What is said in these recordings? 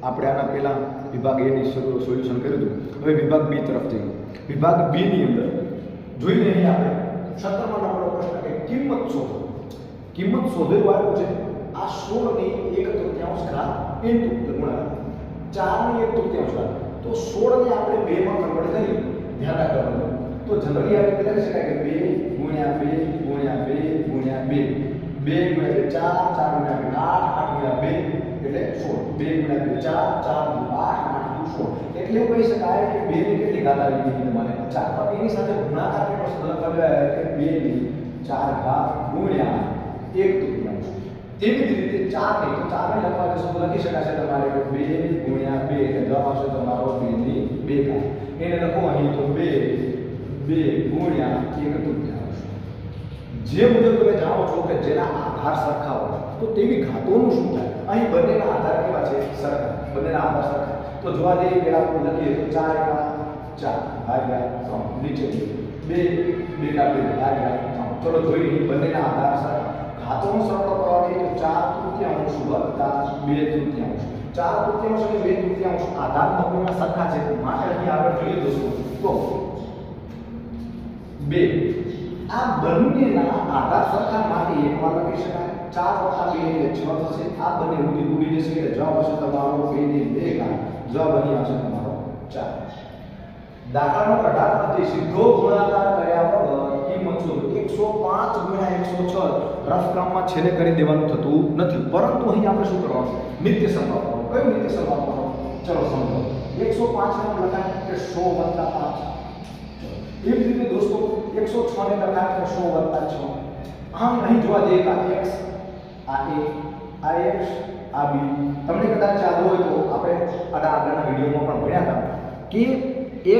આપણે આના પહેલા વિભાગ A ની સોલ્યુશન કર્યું હતું. હવે વિભાગ B તરફ જઈએ. વિભાગ B ની અંદર જોઈએ અહીં આપણે 17મા નંબરનો પ્રશ્ન કે કિંમત શોધો. કિંમત શોધેલું આવ્યું છે આ 16 ની 1/3 ઘાત ઇન્ટુ ગુણાકાર 4 ની 1/3 ઘાત. તો 16 ને આપણે 2 માં કન્વર્ટ કરીએ. ધ્યાન રાખવાનું. તો જનરલી આપણે લખી શકાય કે 2 ગુણ્યા 2 ગુણ્યા 2 ગુણ્યા 2 2 ગુણ્યા 4 4 ગુણ્યા 8 8 ગુણ્યા 2 એટલે 16 2 ગુણ્યા 2 4 4 8 8 16 એટલે એવું કહી શકાય કે 2 ની કેટલી ઘાત આવી ગઈ તમારે 4 પણ એની સાથે ગુણાકાર કેટલો લખાવ્યો કે 2 ની 4 ઘાત ગુણ્યા 1/3. તેવી જ રીતે 4 ને તો 4 ને લખવા જશો તો લખી શકાશે તમારે 2 ગુણ્યા 2 એટલે જવાબ આવશે તમારો 2 ની 2 ઘાત. એને લખો અહીં તો 2 ગુણ્યા 1/3. જે મુજબ તમે જાણો છો કે જેના આધાર સરખા હોય તો તેવી ઘાતોનું શું થાય? અહીં બંનેના આધાર કેવા છે? સરખા. બંનેના આધાર સરખા. તો જોવા જઈએ પહેલા આપણે લખીએ તો 4 × 4 ભાગ્યા 3 નીચે 2 2 × 2 ભાગ્યા 3. ચલો જોઈએ બંનેના આધાર સરખા. ઘાતોનો સરવાળો કરવાથી તો 4/3 વત્તા 2/3. 4/3 અને 2/3 આધાર બંનેના સરખા છે માટે અહીં આગળ જોઈએ દોસ્તો તો 2 આ બંનેના આધાર સરખા માટે એકવાર લખી શકાય 4 + 2 એટલે 6 થશે. આ બંને ઉડી જશે એટલે જવાબ આવશે તમારો 2 ની 2 ઘાત. જવાબ અહીં આવશે તમારો 4. દાખલા નંબર 18 પરથી સીધો ગુણાકાર કર્યા વગર કિંમત શોધો. 105 ગુણ્યા 106 રફ ક્રમમાં છેલ્લે કરી દેવાનું થતું નથી, પરંતુ અહીં આપણે શું કરવાનું? નિત્ય સરવાળો કરવાનો. કયો નિત્ય સરવાળો કરવાનો? ચલો સમજો. 105 ને લખાય કે 100 + 5. એવી રીતે દોસ્તો 106 ને લખાય કે 100 + 6. આમ અહીં જોવા જઈએ કે આ x આ a આ x આ b. તમને કદાચ યાદ હોય તો આપણે આગળના વિડીયોમાં પણ ભણ્યા હતા કે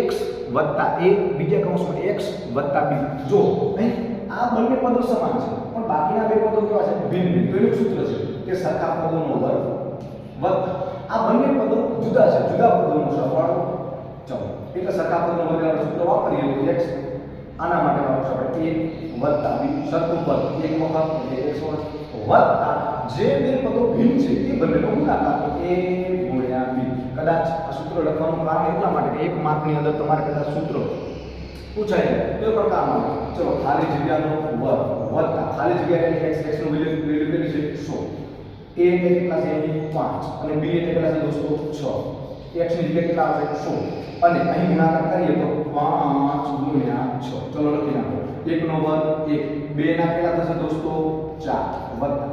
x + a બીજા કૌંસમાં x + b. જો અહીં આ બંને પદો સમાન છે પણ બાકીના બે પદો કેવા છે? ભિન્ન ભિન્ન. તો એનું સૂત્ર છે કે સરખા પદોનો વર્ગ વત્તા આ બંને પદો જુદા છે, જુદા પદોનો સરવાળો. ચલો એટલે સરખા પદોનો વર્ગનું સૂત્ર વાપરીએ તો x આના માટે વાપરશું આપણે a + b સરખું પદ એક વખત એટલે x વત્તા જે બે પદો ભિન્ન છે એ બંનેનો ગુણાકાર તો a × b. કદાચ આ સૂત્ર લખવાનું કારણ એટલા માટે કે એક માર્કની અંદર તમારે કદાચ સૂત્ર પૂછાય તો એ પ્રકારમાં ચલો ખાલી જગ્યાનો વર્ગ વત્તા ખાલી જગ્યાએ x નું વેલ્યુ કેટલી છે? 100. a એટલે કેટલા છે? 5 અને b એટલે કેટલા છે દોસ્તો? 6. x ની જગ્યાએ કેટલા આવશે? 100 અને અહીં ગુણાકાર કરીએ તો 5 × 6. ચલો લખી નાખો. 1 નો વર્ગ 1 2 ના કેટલા થશે દોસ્તો? 4 વત્તા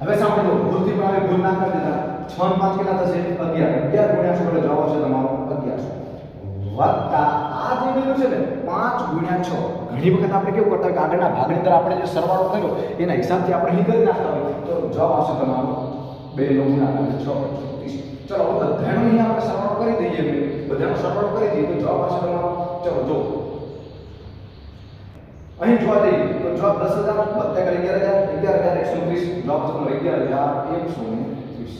હવે સાંભળો ભૂલથી પણ હવે ભૂલ ના કરી દેતા 6 અને 5 કેટલા થશે? 11 11 × 100 એટલે જવાબ આવશે તમારો 1100 વત્તા આ જે વેલ્યુ છે ને 5 × 6. ઘણી વખત આપણે કેવું કરતા કે આગળના ભાગની અંદર આપણે જે સરવાળો કર્યો એના હિસાબથી આપણે અહીં કરી નાખતા હોય તો જવાબ આવશે તમારો 2 નો ગુણાકાર 6 × 30. ચલો હવે બધાનો અહીં આપણે સરવાળો કરી દઈએ બધાનો સરવાળો કરી દઈએ તો જવાબ આવશે તમારો ચલો જો અહીં જોવા જઈએ તો જવાબ 10,000 વત્તા 11,000 11,130 જવાબ તમારો 11,130.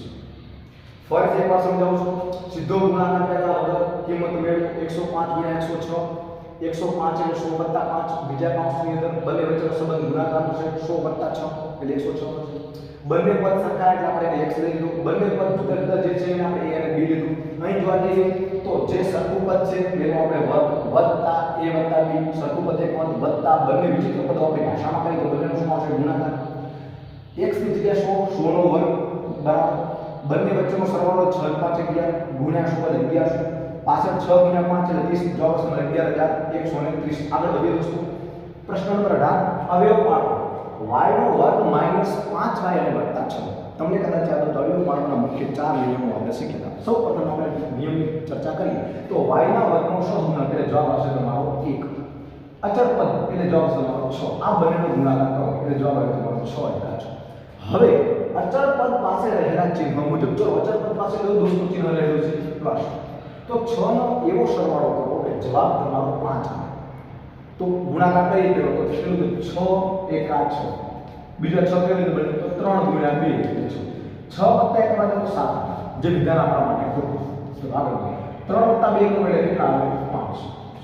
ફરીથી એકવાર સમજાવું છું. સીધો ગુણાકાર કર્યા વગર કિંમત મેળવો. 105 × 106 105 એટલે 100 + 5 બીજા કૌંસની અંદર બંને વચ્ચેનો સંબંધ ગુણાકારનો છે 100 + 6 એટલે 106. બંને પદ સરખા એટલે આપણે x લઈ લીધું. બંને પદ જુદા જુદા જે છે એને આપણે a અને b લીધું. અહીં જોવા જઈએ તો જે સરખું પદ છે એનો આપણે વર્ગ વત્તા a + b સરખું પદ એક પદ વત્તા બંને વિચિત્ર પદો આપણે ભાષામાં કરીએ તો બંનેનો શું આવશે? ગુણાકાર. x ની જગ્યાએ 100 100 નો વર્ગ બરાબર બંને વચ્ચેનો સરવાળો 6 × 5 11 ગુણ્યા 100 એટલે 1100 પાછળ 6 × 5 એટલે 30 જવાબ આવશે 11,130. આગળ વધીએ દોસ્તો. પ્રશ્ન નંબર 18 અવયવ પાડો. y નો વર્ગ -5y અને +6. તમને કદાચ યાદ હોય તો અવયવ પાડવાના મુખ્ય 4 નિયમો આપણે શીખ્યા હતા. સૌપ્રથમ આપણે નિયમની ચર્ચા કરીએ તો y ના વર્ગનો સહગુણક એટલે જવાબ આવશે તમારો 1. અચળ પદ એટલે જવાબ આવશે તમારો 6. આ બંનેનો ગુણાકાર કરો એટલે જવાબ આવે તમારો 6 × 6. હવે અચળ પદ પાસે રહેલા ચિહ્ન મુજબ જો અચળ પદ પાસે કયું દોસ્તો ચિહ્ન રહેલું છે? પ્લસ. તો 6 નો એવો સરવાળો કરો કે જવાબ તમારો 5 આવે. તો ગુણાકાર કરીએ તો પેલું 6 × 6 બીજા 6 કેવી રીતે બને તો 3 × 2 એટલે 6 + 1 એટલે 7 જે વિધાન આપણા માટે ખોટું. તો આગળ 3 + 2 એટલે કેટલા આવે? 5.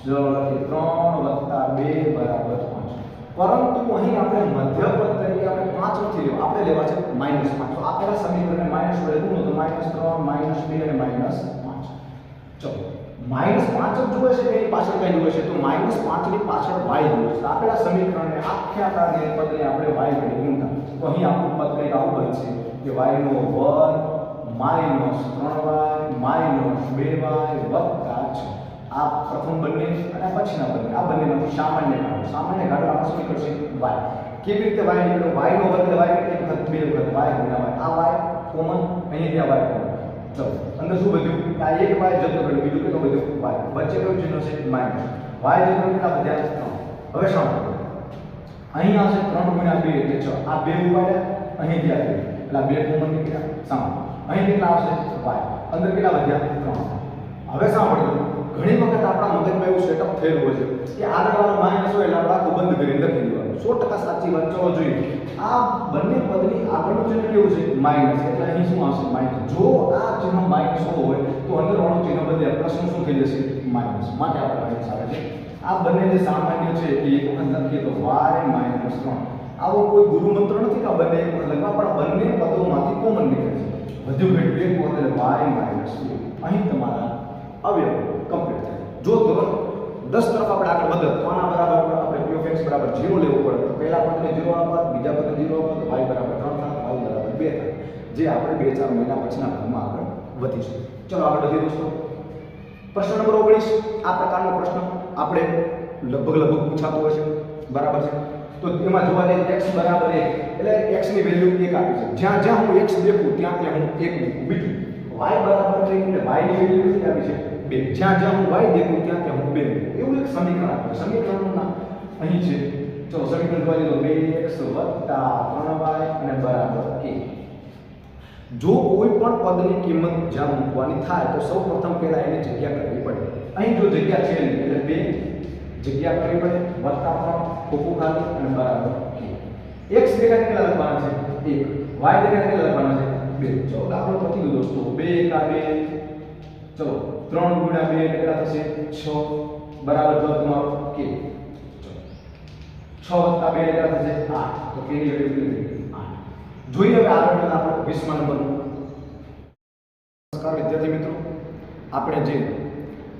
જો લખીએ 3 + 2 = 5. પરંતુ અહીં આપણે મધ્યપદ તરીકે આપણે 5 નથી લેવા, આપણે લેવા છે -5. આપેલા સમીકરણને માઈનસ વડે ગુણો તો -3 -2 અને -5. ચલો -5 જ જુએ છે કે એની પાછળ કઈ જુએ છે તો -5 ની પાછળ y જુએ છે. આપેલા સમીકરણને આખા આકારને પદને આપણે y વડે ગુણતા તો અહીં આપણું પદ કંઈક આવું બનશે કે y નો વર્ગ -3y -2y વત્તા 6. આ પ્રથમ બંને અને પછીના બંને આ બંનેમાંથી સામાન્ય કાઢો આપણે શું નીકળશે y. કેવી રીતે y નીકળ્યો? y નો વર્ગ એટલે y કેટલી વખત 2 વખત y ગુણ્યા y. આ y કોમન અહીંયા y કોમન. ચલો અંદર શું વધ્યું? આ એક y જતો રહ્યો, બીજું કેટલું વધ્યું? y. વચ્ચે કયું ચિહ્ન છે? માઈનસ. y જતો કેટલા વધ્યા? 3. હવે સાંભળો, અહીં આવશે 3 ગુણ્યા 2 એટલે 6. આ 2 ઉપાડ્યા, અહીં ગયા 2 એટલે આ 2 કોમન નીકળ્યા. સાંભળો, અહીં કેટલા આવશે? y. અંદર કેટલા વધ્યા? 3. હવે સાંભળો, ઘણી વખત આપણા મગજમાં એવું સેટઅપ થયેલું હોય છે કે આગળવાળો માઈનસ હોય એટલે આપણે આખું બંધ કરીને લખી દેવાનું. 100% સાચી વાત. ચલો જોઈએ, આ બંને પદની આગળનું ચિહ્ન કેવું છે? માઈનસ. એટલે અહીં શું આવશે? માઈનસ. જો આ ચિહ્ન માઈનસ હોય તો અંદરવાળું ચિહ્ન બદલે પ્રશ્ન શું થઈ જશે? માઈનસ. માટે આપણે માઈનસ આવે છે. આ બંને જે સામાન્ય છે એ એક વખત લખીએ તો y - 3. આવો કોઈ ગુરુ મંત્ર નથી કે આ બંને એક વખત લખવા, પણ બંને પદોમાંથી કોમન નીકળે છે. વધુ ઘટ્યું એક વખત એટલે y - 2. અહીં તમારા અવયવ કમ્પ્લીટ થાય. જો ધોરણ 10 તરફ આપણે આગળ વધે તો આના બરાબર આપણે p of x બરાબર 0 લેવું પડે તો પહેલા પદને 0 આપત, બીજા પદને 0 આપત, y બરાબર 3 થાય, y બરાબર 2 થાય, જે આપણે 2-4 મહિના પછીના ભાગમાં આગળ વધીશું. ચલો આગળ વધીએ દોસ્તો. પ્રશ્ન નંબર 19. આ પ્રકારનો પ્રશ્ન આપણે લગભગ પૂછાતો હોય છે, બરાબર છે. તો એમાં જોવા જઈએ x બરાબર 1 એટલે x ની વેલ્યુ 1 આપી છે. જ્યાં જ્યાં હું x દેખું ત્યાં ત્યાં હું 1 મૂકું. બીજું y બરાબર 3 એટલે y ની વેલ્યુ કેટલી આપી છે? 2. જ્યાં જ્યાં હું y દેખું ત્યાં ત્યાં હું 2 મૂકું. એવું એક સમીકરણ આપ્યું. સમીકરણનું નામ અહીં છે. ચલો સમીકરણ જોવા જઈએ તો 2x + 3y અને બરાબર 1. જો કોઈ પણ પદની કિંમત જ્યાં મૂકવાની થાય તો સૌપ્રથમ પહેલા એની જગ્યા કરવી પડે. અહીં જો જગ્યા છે નહીં એટલે 2 જગ્યા કરવી પડે, +3 ખોખું ખાલી અને બરાબર 1. x દેખાય કેટલા લખવાના છે? 1. y દેખાય કેટલા લખવાના છે? 2. ચલો દાખલો પતી ગયો દોસ્તો. 2 × 2. ચલો 3 × 2 એટલે કેટલા થશે? 6 બરાબર જો તમારો k. 6 + 2 એટલે કેટલા થશે? 8. તો k ની વેલ્યુ કેટલી થઈ? 8. જોઈએ હવે આગળનો દાખલો 20મા નંબરનો. નમસ્કાર વિદ્યાર્થી મિત્રો, આપણે જે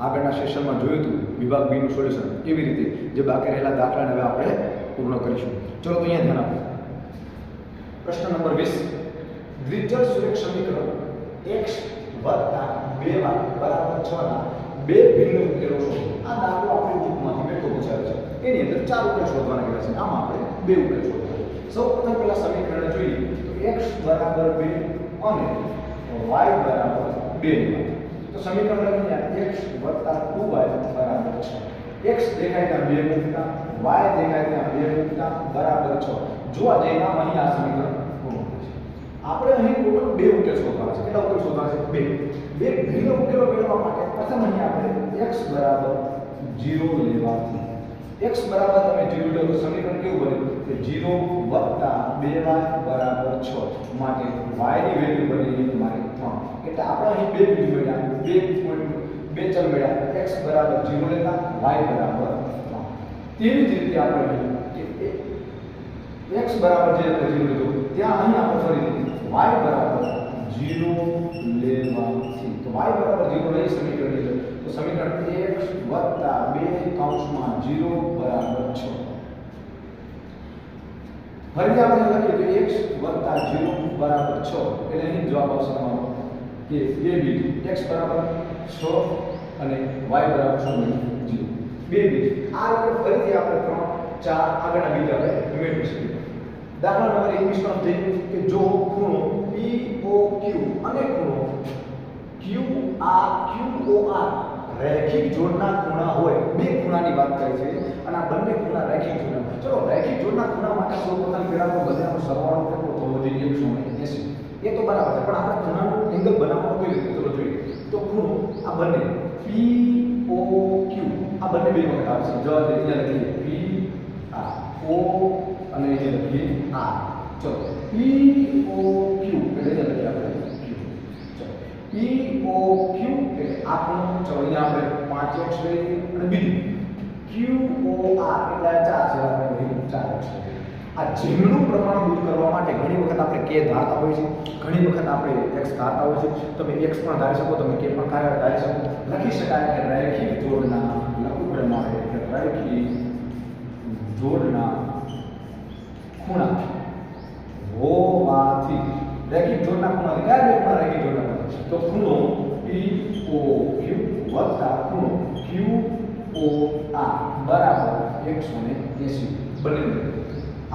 આગળના સેશનમાં જોયું હતું વિભાગ બી નું સોલ્યુશન કેવી રીતે, જે બાકી રહેલા દાખલાને હવે આપણે પૂર્ણ કરીશું. ચલો તો અહીંયા ધ્યાન આપો. પ્રશ્ન નંબર 20. દ્વિચલ સુરેખ સમીકરણ x + 2y = 6 ના બે ભિન્ન ઉકેલો શોધો. આ દાખલો આપણે બુકમાંથી બેઠો પૂછાયો છે. એની અંદર 4 ઉકેલ શોધવાના કહેવાય છે. આમાં આપણે 2 ઉકેલ શોધવાના. સૌપ્રથમ પહેલા સમીકરણને જોઈએ તો x = 2 અને y = 2 તો સમીકરણ લખીએ x + 2y = 6. x દેખાય ત્યાં 2 મૂકતા, y દેખાય ત્યાં 2 મૂકતા બરાબર 6. જોવા જઈએ આમ અહીં આ સમીકરણ પૂર્ણ થાય છે. આપણે અહીં ટોટલ 2 ઉકેલ શોધવાના છે. કેટલા ઉકેલ શોધવાના છે? 2 ભિન્ન ઉકેલો મેળવવા માટે પ્રથમ અહીં આપણે x = 0 લેવાથી. x બરાબર તમે 0 લો તો સમીકરણ કેવું બને કે 0 + 2y = 6. માટે y ની વેલ્યુ બની તમારી 3. એટલે આપણે અહીં બે બિંદુ મેળવ્યા, બે ચલ મેળવ્યા. x = 0 લેતા, y = 3. તેવી જ રીતે આપણે અહીં x બરાબર જે આપણે 0 લીધું ત્યાં અહીં આપણે ફરીથી y = 0 લેવાથી. તો y = 0 લઈ સમીકરણ લીધું તો સમીકરણ x + 2 કૌંસમાં 0 = 6. ફરી આપણે લખીએ તો x + 0 = 6 એટલે અહીં જવાબ આવશે તમારો કે બે બીજું x = 6 અને y = 0. બે બીજું આ રીતે ફરીથી આપણે 3 4 આગળના બીજા આપણે મેળવી શકીએ. દાખલા નંબર 21 માં જોઈએ કે જો ખૂણો POQ અને ખૂણો QRQOR રેખિક જોડના ખૂણા હોય, બે ખૂણાની વાત કરી છે અને આ બંને ખૂણા રેખિક જોડના. ચલો રેખિક જોડના ખૂણા માટે સૌપ્રથમ પહેલા તો બધાનો સરવાળો કેટલો થવો જોઈએ? 180. એ તો બરાબર છે, પણ આપણે ખૂણાનો એંગલ બનાવવાનો કઈ રીતે ચલો જોઈએ. તો ખૂણો આ બંને POQ આ બંને બે વખત આવશે. જો અહીંયા લખીએ PO અને અહીંયા લખીએ R. ચલો POQ એટલે લખીએ આપણે POQ એટલે આ ખૂણો. ચલો અહીંયા આપણે 5x લઈએ અને બીજું QOR એટલે 4 છે, આપણે 4x લઈએ. આ જેમનું પ્રમાણ દૂર કરવા માટે ઘણી વખત આપણે કે ધારતા હોઈએ છીએ, ઘણી વખત આપણે x ધારતા હોઈએ છીએ. તમે x પણ ધારી શકો, તમે k પણ ધારી શકો. લખી શકાય કે રેખીય જોડના લખવું પડે મારે એટલે રેખીય જોડના ખૂણા હોવાથી, રેખીય જોડના ખૂણાથી કયા બે ખૂણા રેખીય જોડના ખૂણા? તો ખૂણો POQ વત્તા ખૂણો QOR બરાબર 180 બને.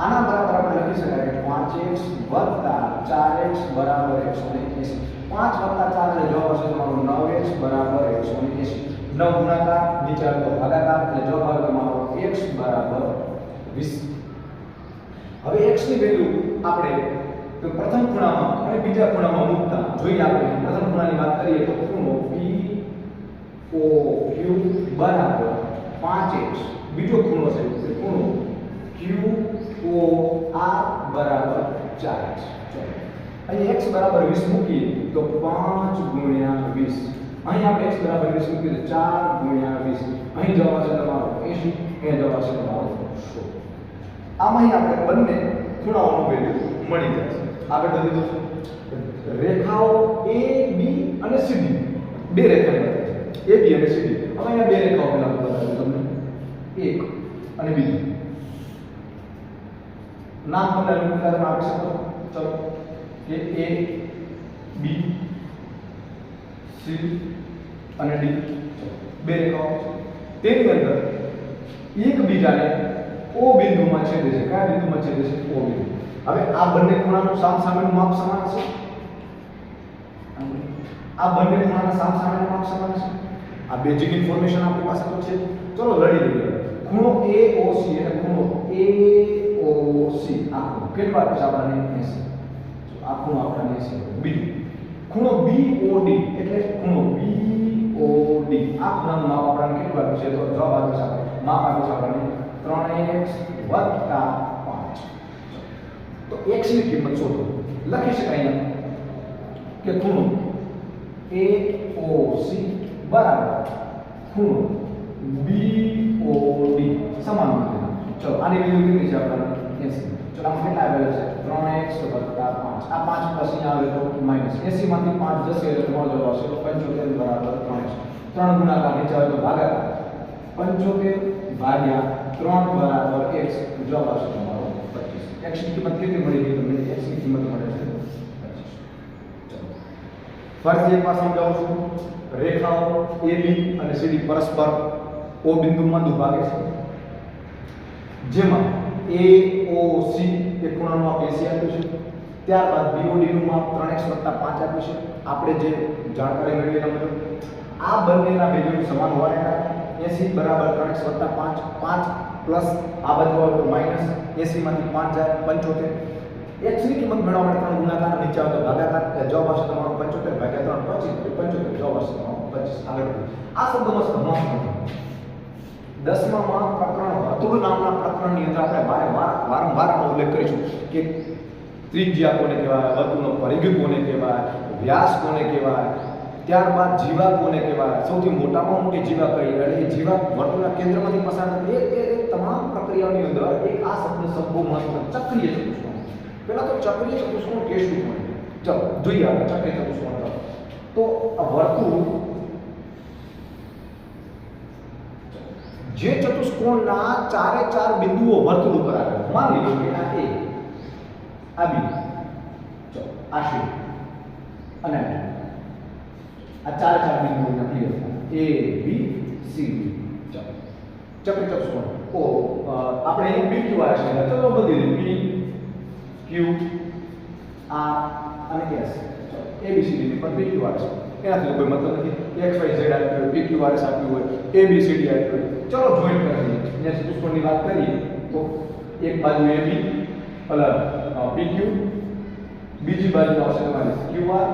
આના બરાબર આપણે લખી શકાય કે 5x વત્તા 4x બરાબર 180. 5 વત્તા 4 એટલે જવાબ આવશે તમારો 9x બરાબર 180. 9 ગુણાકાર નીચે આવે તો ભાગાકાર એટલે જવાબ આવે તમારો x બરાબર 20. હવે x ની વેલ્યુ આપણે પ્રથમ ખૂણામાં અને બીજા ખૂણામાં મૂકતા જોઈએ. આપણે પ્રથમ ખૂણાની વાત કરીએ તો ખૂણો POQ બરાબર 5x, બીજો ખૂણો છે ખૂણો QOR બરાબર 4x. અહીં x બરાબર 20 મૂકીએ તો 5 ગુણ્યા 20. અહીં આપણે x બરાબર 20 મૂકીએ તો 4 ગુણ્યા 20. અહીં જવાબ આવશે તમારો 80, અહીં જવાબ આવશે તમારો 100. આમાં આપણે બંને ખૂણાઓનું વેલ્યુ મળી જશે. આગળ વધી દોસ્તો, રેખાઓ AB અને CD, બે રેખાની વાત છે AB અને CD. હવે અહીંયા બે રેખાઓ પેલા બતાવું તમને, એક અને બીજી. નામ તમને અનુકૂળતામાં આપી શકો. ચલો કે A B C અને D બે રેખાઓ. તેની અંદર એકબીજાને O બિંદુમાં છેદે છે. કયા બિંદુમાં છેદે છે? O બિંદુ. હવે આ બંને ખૂણાનું સામસામેનું માપ સમાન છે. આ બંને ખૂણાના સામસામેનું માપ સમાન છે. આ બેઝિક ઇન્ફોર્મેશન આપણી પાસે તો છે. ચલો લડી લઈએ. ખૂણો AOC એટલે ખૂણો AOC આ ખૂણો કેટલા છે આપણને 80. આ ખૂણો આપણને 80. બીજું ખૂણો BOD એટલે ખૂણો BOD આ ખૂણાનું માપ આપણને કેટલું છે? તો જવાબ આવે છે માપ આવે છે આપણને 3x વત્તા 5. તો x ની કિંમત શોધો. લખી શકાય અહીંયા કે ખૂણો AOC બરાબર ખૂણો BOD સમાન મૂકી. ચલો આની વેલ્યુ કેટલી છે આપણને? 80. ચલો આમાં કેટલા આવેલા છે? 3x વત્તા 5. આ 5 પછી આવે તો માઈનસ 80 માંથી 5 જશે એટલે તમારો જવાબ આવશે 75 બરાબર 3x. 3 ગુણાકાર નીચે આવે તો ભાગાકાર 75 ભાગ્યા 3 બરાબર x. જવાબ આવશે તમારો 25. x ની કિંમત કેટલી મળી ગઈ તમને? x ની કિંમત મળે છે 25. ફરીથી એક વાર સમજાવું છું. રેખાઓ AB અને CD પરસ્પર O બિંદુમાં દુભાગે છે, જેમાં AOC એ ખૂણાનું માપ 80 આપ્યું છે. ત્યારબાદ BOD નું માપ 3x 5 આપ્યું છે. આપણે જે જાણકારી મેળવી એના મુજબ આ બંનેના વેલ્યુ સમાન હોવાને કારણે 80 બરાબર 3x 5, 5 પ્લસ આ બાજુ આવે તો માઈનસ 80 માંથી 5 જાય 75. x ની કિંમત મેળવવા માટે 3 ગુણાકાર નીચે આવે તો ભાગાકાર એટલે જવાબ આવશે તમારો 75 ભાગ્યા 3 25 જવાબ આવશે તમારો 25. આગળ આ શબ્દનો સમાસ નથી. 10મા પ્રકરણ વર્તુળ નામના પ્રકરણની અંદર આપણે વારંવાર ઉલ્લેખ કરીશું કે ત્રિજ્યા કોને કહેવાય, વર્તુળનો પરિઘ કોને કહેવાય, વ્યાસ કોને કહેવાય, ત્યારબાદ જીવા કોને કહેવાય, સૌથી મોટામાં મોટી જીવા કઈ, એટલે એ જીવા વર્તુળના કેન્દ્રમાંથી પસાર થતી એ તમામ પ્રક્રિયાઓની અંદર એક આ શબ્દ બહુ મહત્વનો ચક્રીય ચતુષ્કોણ. પહેલા તો ચક્રીય ચતુષ્કોણ કે શું હોય? ચલો જોઈએ આપણે ચક્રીય ચતુષ્કોણ. તો આ વર્તુળ જે ચતુષ્કોણના ચારે ચાર બિંદુઓ વર્તુળ ઉપર આવે, માની લો કે આ A, આ B, ચલો આ C અને આ ચારે ચાર બિંદુઓ clear A B C D. ચલો ચક્રીય ચતુષ્કોણ ઓ આપણે અહીં PQ આવે છે. ચલો બધી રીતે P Q R અને S. ચલો A B C D પર PQ આવે છે. એનાથી કોઈ મતલબ નથી. x y z આપ્યું હોય, PQ RS આપ્યું હોય, A B C D આપ્યું હોય. ચલો જોઈન્ટ કરી દઈએ. અહીંયા ચતુષ્કોણની વાત કરીએ તો એક બાજુ AB અલગ PQ, બીજી બાજુ આવશે તમારી QR.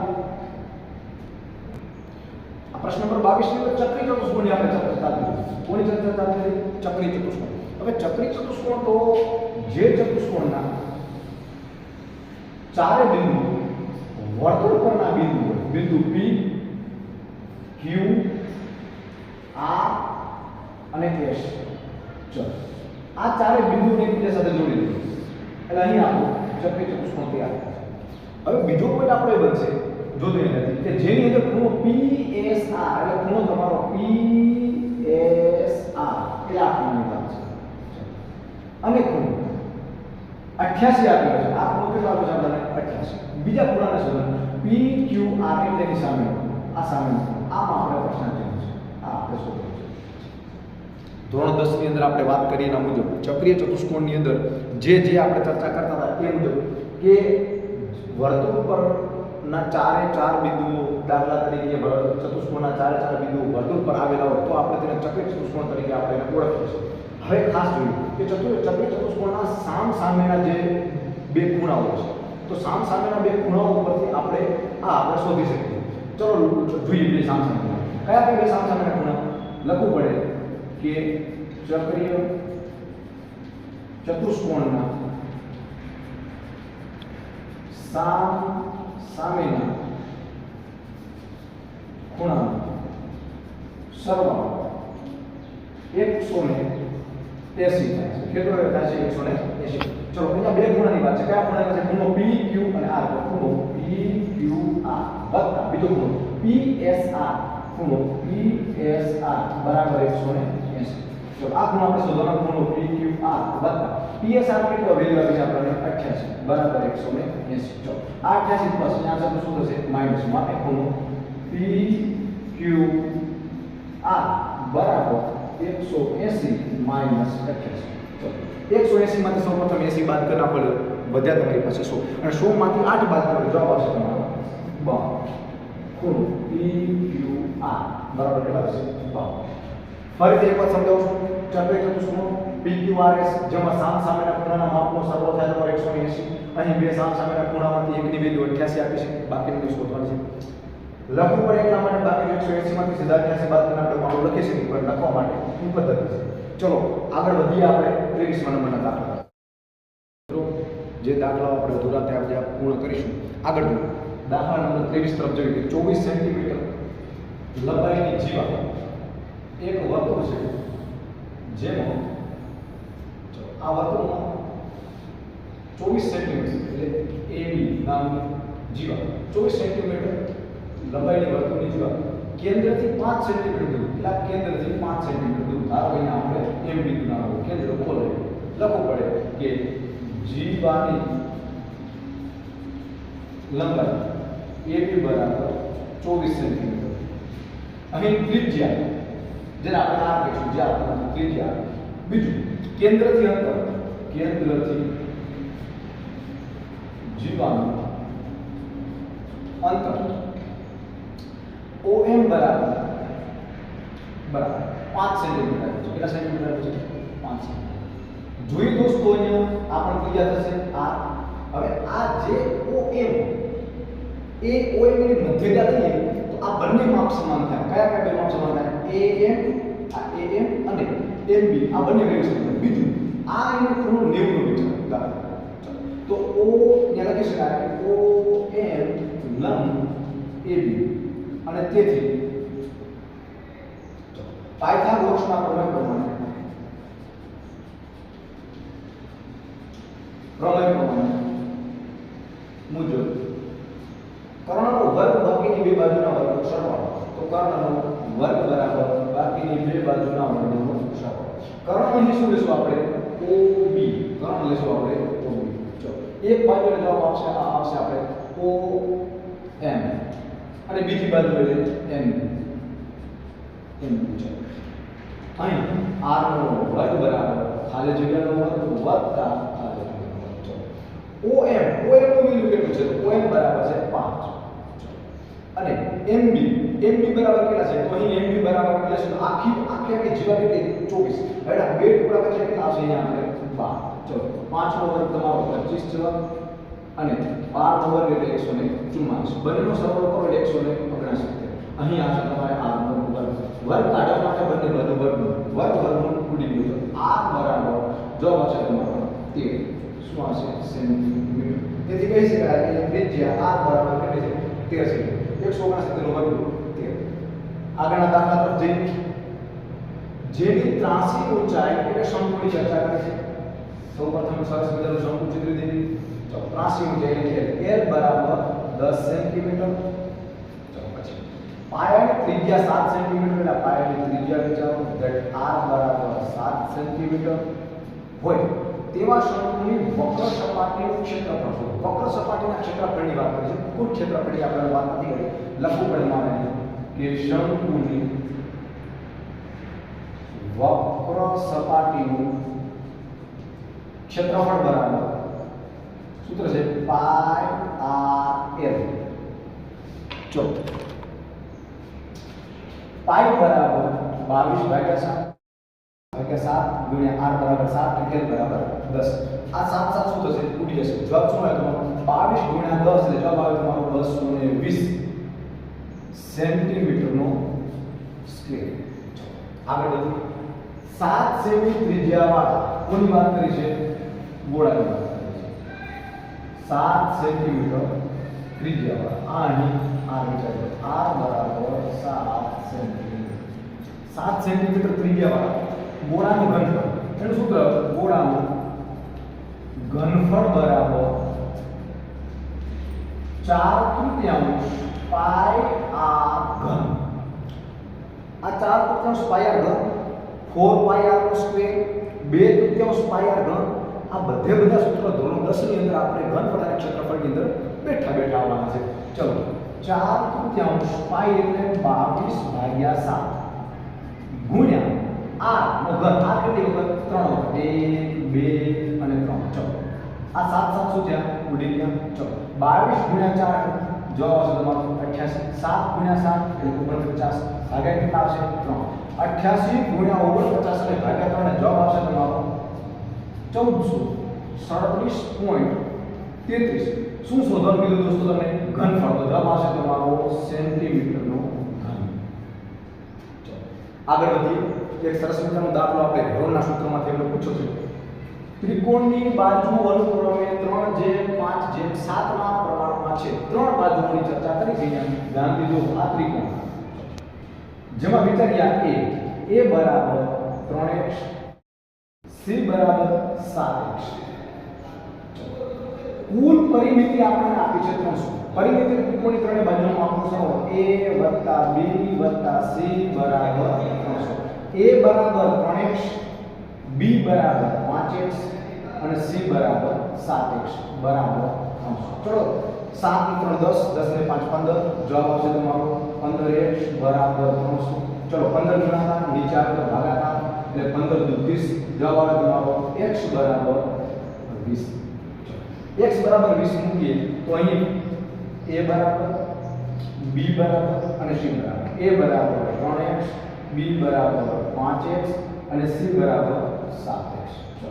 આ પ્રશ્ન નંબર 22 ની અંદર ચક્રીય ચતુષ્કોણની આપણે ચર્ચા ચાલુ છે. કોની ચર્ચા ચાલુ છે? ચક્રીય ચતુષ્કોણ. હવે ચક્રીય ચતુષ્કોણ તો જે ચતુષ્કોણના ચારે બિંદુ વર્તુળ પરના બિંદુ બિંદુ P Q R અને S. ચલો આ ચારે બિંદુને એકબીજા સાથે જોડી દો. એટલે અહીં આપણું ચક્રીય ચતુષ્કોણ તૈયાર થાય છે. હવે બીજો પોઈન્ટ આપણે બનશે જોતી નથી કે જેની અંદર ખૂણો PSR એટલે ખૂણો તમારો PSR એટલે આ ખૂણાની વાત છે અને ખૂણો 88 આપેલો છે. આ ખૂણો કેટલો આપેલો છે આપણને 88. બીજા ખૂણાને શોધવાનું PQR એટલે ની સામે આ સામે આમાં આપણે પ્રશ્ન છે આ આપણે શોધવાનું છે. ધોરણ 10 ની અંદર આપણે વાત કરી એના મુજબ ચક્રીય ચતુષ્કોણની અંદર જે આપણે ચર્ચા કરતા હતા એ મુજબ કે વર્તુળ પરના ચારે ચાર બિંદુઓ દાખલા તરીકે ચતુષ્કોણના ચારે ચાર બિંદુઓ વર્તુળ પર આવેલા હોય તો આપણે તેને ચક્રીય ચતુષ્કોણ તરીકે આપણે એને ઓળખીએ છીએ. હવે ખાસ જોયું કે ચક્રીય ચતુષ્કોણના સામેના જે બે ખૂણાઓ છે તો સામેના બે ખૂણાઓ ઉપરથી આપણે શોધી શકીએ. ચલો જોઈએ બે સામસામેના કયા બે સામસામેના ખૂણા લખવું પડે કે ચક્રીય ચતુષ્કોણના સામેના ખૂણાનો સરવાળો 180 થાય છે. કેટલો થાય છે? 180. ચલો અહીંયા બે ખૂણાની વાત છે. કયા ખૂણાની છે? ખૂણો PQ અને R. ખૂણો PQR વત્તા બીજો ખૂણો PSR. ખૂણો PSR બરાબર 180. ચલો આ ખૂણો આપણે શોધવાનો ખૂણો PQR વત્તા PSR કેટલો વેલ્યુ આપી છે આપણને 88 બરાબર 180. ચલો આ 88 પ્લસ અહીંયા શબ્દ શું થશે? માઈનસ માટે ખૂણો PQR બરાબર 180 માઈનસ 88. ચલો 180 માંથી સૌપ્રથમ 80 બાદ કરना પડે વધ્યા તમારી પાસે 100 અને 100 માંથી 8 બાદ કરો જવાબ આવશે તમારો 52. ખૂણો PQR બરાબર કેટલા થશે? 52. ફરીથી એક વાર સમજાવું છું. ચક્રીય ચતુષ્કોણ PQRS જેમાં સામેના ખૂણાના માપનો સરવાળો થાય તો 180. અહીં બે સામેના ખૂણામાંથી એકની વેલ્યુ 88 આપી છે બાકીની વેલ્યુ શોધવાની છે. લખવું પડે એટલા માટે બાકી 180 માંથી સીધા 88 બાદ કરીને આપણે માપ લખી શકીએ પણ લખવા માટે શું પદ્ધતિ છે. ચલો આગળ વધીએ આપણે 23 નંબરના દાખલા. મિત્રો જે દાખલાઓ આપણે અધૂરા ત્યાં આપણે પૂર્ણ કરીશું. આગળ દાખલા નંબર 23 તરફ જોઈએ કે 24 સેન્ટીમીટર લંબાઈની જીવા એક વર્તુળ છે જેમાં આ વર્તુળમાં 24 સેન્ટીમીટર એટલે AB નામની જીવા 24 સેન્ટીમીટર લંબાઈની વર્તુળની જીવા કેન્દ્રથી 5 સેન્ટીમીટર દૂર એટલે કેન્દ્રથી 5 સેન્ટીમીટર દૂર ધારો કે અહીંયા આપણે M બિંદુ નામ કેન્દ્ર ખોલે લખવું પડે કે જીવાની લંબાઈ AB બરાબર 24 સેન્ટીમીટર. અહીં ત્રિજ્યા જેને આપણે આ કહીશું જે આપણે ત્રિજ્યા. બીજું કેન્દ્રથી અંતર કેન્દ્રથી જીવાનું અંતર OM બરાબર 5 સેન્ટીમીટર છે. કેટલા સેન્ટીમીટર છે? 5 સેન્ટીમીટર. જોઈએ દોસ્તો અહીંયા આ પણ ત્રિજ્યા થશે આ. હવે આ જે OM એ OM ની મધ્યતા લઈએ તો આ બંને માપ સમાન થાય. કયા બે માપ સમાન થાય? AM અને MB આ બંને વેલ્યુ સમાન. બીજું આ એનો ખૂણો 90 નો વિચાર તો O ને લખી શકાય કે OM લંબ AB અને તેથી પાયથાગોરસના પ્રમેય પ્રમાણે મુજબ કર્ણનો વર્ગ બાકીની બે બાજુના વર્ગનો સરવાળો. તો કર્ણનો વર્ગ બરાબર બાકીની બે બાજુના વર્ગનો સરવાળો. કર્ણ અહીં શું લેશું આપણે? OB. કર્ણ લેશું આપણે OB. ચલો એક બાજુએ જવાબ આવશે આ આવશે આપણે OM અને બીજી બાજુ એટલે MB. ચલો અહીં R નો વર્ગ બરાબર ખાલી જગ્યાનો વર્ગ વત્તા ખાલી જગ્યાનો વર્ગ. ચલો OM નું વેલ્યુ કેટલું છે? તો OM બરાબર છે 5 અને MB બરાબર કેટલા છે? તો અહીં MB બરાબર કેટલા છે? તો આખી જીવા કેટલી? 24. હવે બે ટુકડા વચ્ચે કેટલા આવશે? અહીંયા આપણે 12. ચલો 5 નો વર્ગ તમારો 25 જવાબ અને 12 નો વર્ગ એટલે 144. બંનેનો સરવાળો કરો એટલે 179. અહીં આવશે તમારે R નો વર્ગ કાઢવા માટે બંને બાજુ વર્ગમૂળ ઉડી ગયું. R બરાબર જવાબ આવશે તમારો 13. શું આવશે? સેન્ટીમીટર. તેથી કહી શકાય કે ત્રિજ્યા R બરાબર કેટલી છે? 13 સેન્ટીમીટર. 169 નો વર્ગ 13. આગળના દાખલા તરફ જઈએ. જેની ત્રાંસી ઊંચાઈ એટલે શંકુની ચર્ચા કરી છે. સૌપ્રથમ સરસ મજાનું શંકુ ચિત્રી દેવી. ચલો 83 ઊંચાઈ એટલે L બરાબર 10 સેન્ટીમીટર. ચલો પછી પાયાની ત્રિજ્યા 7 સેન્ટીમીટર એટલે પાયાની ત્રિજ્યા વિચારો that R બરાબર 7 સેન્ટીમીટર હોય તેવા શંકુની વક્ર સપાટીનું ક્ષેત્રફળ શોધો. વક્ર સપાટીના ક્ષેત્રફળની વાત કરીએ. કુલ ક્ષેત્રફળની આપણે વાત નથી કરી. લખવું પડે મારે કે શંકુની વક્ર સપાટીનું ક્ષેત્રફળ બરાબર સૂત્ર છે પાઈ આર એલ. ચલો પાઈ બરાબર 22/7 ગુણ્યા r બરાબર 7 અને l બરાબર 10. આ 7 7 શું થશે? ઉડી જશે. જવાબ શું આવે તમારો? 22 ગુણ્યા 10 એટલે જવાબ આવે તમારો 220 સેન્ટીમીટરનો સ્ક્વેર. આગળ વધીએ. 7 સેમી ત્રિજ્યાવાળા કોની વાત કરી છે? ગોળાની વાત કરી છે. 7 સેન્ટીમીટર ત્રિજ્યાવાળા આ અહીં આ વિચારો r બરાબર 7 સેન્ટીમીટર. 7 સેન્ટીમીટર ત્રિજ્યાવાળા ગોળાનું ઘનફળ. એનું સૂત્ર ગોળાનું ઘનફળ બરાબર 4/3 પાઈ આર ઘન. આ 4/3 પાઈ આર ઘન 4 પાઈ આર નો સ્ક્વેર 2/3 પાઈ આર ઘન. આ બધા સૂત્રો ધોરણ 10 ની અંદર આપણે ઘનફળ અને ક્ષેત્રફળની અંદર બેઠા આવવાના છે. ચલો 4/3 પાઈ એટલે 22/7 ગુણ્યા r નો ઘન. આ કેટલી વખત? 3 વખત 1 2 અને 3. ચલો આ 7 7 શું થયા? ઉડી ગયા. ચલો 22 ગુણ્યા 4 જવાબ આવશે તમારો 88. 7 ગુણ્યા 7 એટલે 49. ભાગ્યા કેટલા આવશે? 3. 88 ગુણ્યા 49 એટલે ભાગ્યા 3 જવાબ આવશે તમારો 1437.33. શું શોધવાનું કીધું દોસ્તો તમને? ઘનફળ. તો જવાબ આવશે તમારો સેન્ટીમીટરનો ઘન. આગળ વધીએ. એક સરસ મજાનો દાખલો આપણે હેરોનના સૂત્રમાંથી એમને પૂછ્યો છે. ત્રિકોણની બાજુ અનુક્રમે 3/5/7 ના પ્રમાણમાં છે. 3 બાજુઓની ચર્ચા કરી છે. ધ્યાન દીધો. આ ત્રિકોણ જેમાં વિચાર્યા a બરાબર 3x c બરાબર 7x. કુલ પરિમિતિ આપણને આપી છે 300. પરિમિતિ ત્રિકોણની ત્રણેય બાજુનું આપણું શું? a + b + c બરાબર 300. a બરાબર 3x b બરાબર 5x અને c બરાબર 7x બરાબર 300. ચલો 7 × 3 10 10 ને 5 15 જવાબ આવશે તમારો 15x બરાબર 300. ચલો 15 ગુણાકાર નીચે આવે તો ભાગાકાર એટલે 15 × 30 જવાબ આવે તમારો x બરાબર 20. x બરાબર 20 મૂકીએ તો અહીં a બરાબર b બરાબર અને c બરાબર. a બરાબર 3x b બરાબર 5x અને c બરાબર 7x. ચલો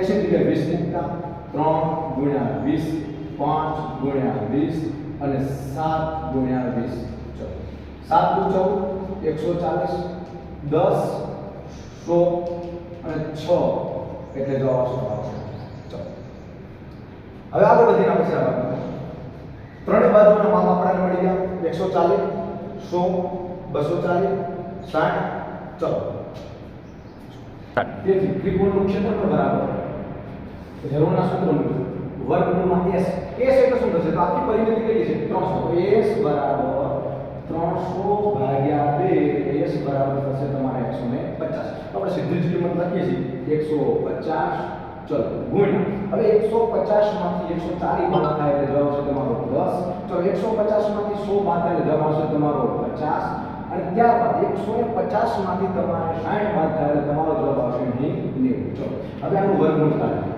x ની જગ્યાએ 20 મૂકતા 3 ગુણ્યા 20 5 ગુણ્યા 20 અને 7 ગુણ્યા 20. ચલો 7 × 14 140 10 100 અને 6 એટલે જવાબ આવશે. ચલો હવે આગળ વધીને આપણે શું કરવાનું? ત્રણેય બાજુના માપ આપણને મળી ગયા 140 100 240 60. ચલો તેથી ત્રિકોણનું ક્ષેત્રફળ બરાબર હેરોનના સૂત્રનું વર્ગમૂળમાં s. s એટલે શું થશે? તો આખી પરિમિતિ કેટલી છે? 300. તો s બરાબર 300/2 s બરાબર થશે તમારે 150. આપણે સીધી જ કિંમત લખીએ છીએ 150. ચલો ગુણ્યા હવે 150 માંથી 140 બાદ થાય એટલે જવાબ આવશે તમારો 10. ચલો 150 માંથી 100 બાદ થાય એટલે જવાબ આવશે તમારો 50. અને ત્યારબાદ 150 માંથી તમારે 60 બાદ થાય એટલે તમારો જવાબ આવશે 90. ચલો હવે આનું વર્ગમૂળ કાઢીએ.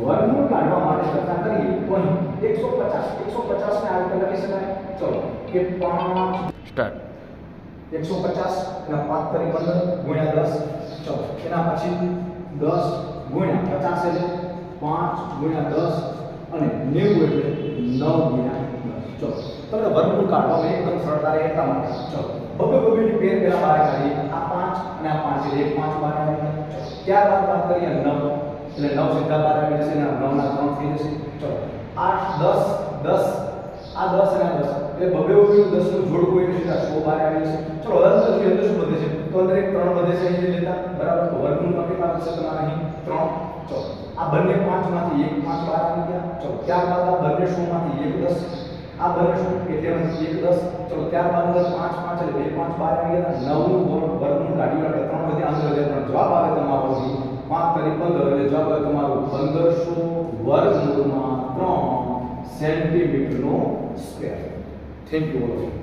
વર્ગમૂળ કાઢવા માટે ચર્ચા કરીએ તો અહીં 150 ને આ રીતે લખી શકાય. ચલો કે 5 સ્ટાર્ટ 150 ના 5 તરી 15 ગુણ્યા 10. ચલો એના પછી 10 ગુણ્યા 50 એટલે 5 ગુણ્યા 10 અને 90 એટલે 9 ગુણ્યા 10. ચલો તમને વર્ગમૂળ કાઢવામાં એકદમ સરળતા રહે એટલા માટે ચલો બબેની પેર પેલા બહાર કાઢીએ. આ 5 અને આ 5 એટલે 5 બહાર આવે. ત્યારબાદ વાત કરીએ 9 એટલે 9 સીધા બહાર આવી જશે અને 9 ના 3 થઈ જશે. ચલો 8 10 10 આ 10 અને આ 10 એટલે બબેનું 10 નું જોડવું એટલે સીધા 100 બહાર આવી જશે. ચલો અંદર શું વધે છે? તો અંદર એક 3 વધે છે અહીં લેતા બરાબર. તો વર્ગમૂળ કેટલા વધશે તમારે અહીં 3. ચલો આ બંને 5 માંથી 1 5 બહાર આવી ગયા. ચલો ત્યારબાદ આ બંને 100 માંથી 1 10 આ બંને 100 એટલે એમાંથી 1 10. ચલો ત્યારબાદ 5 5 એટલે 2 5 બહાર આવી ગયા. 9 નું વર્ગમૂળ કાઢ્યું એટલે 3 બધી અંદર એટલે જવાબ આવે તમારો 5 તરી 15 એટલે જવાબ આવે તમારો 1500 વર્ગમૂળમાં 3 સેન્ટીમીટરનો સ્ક્વેર. Thank you all.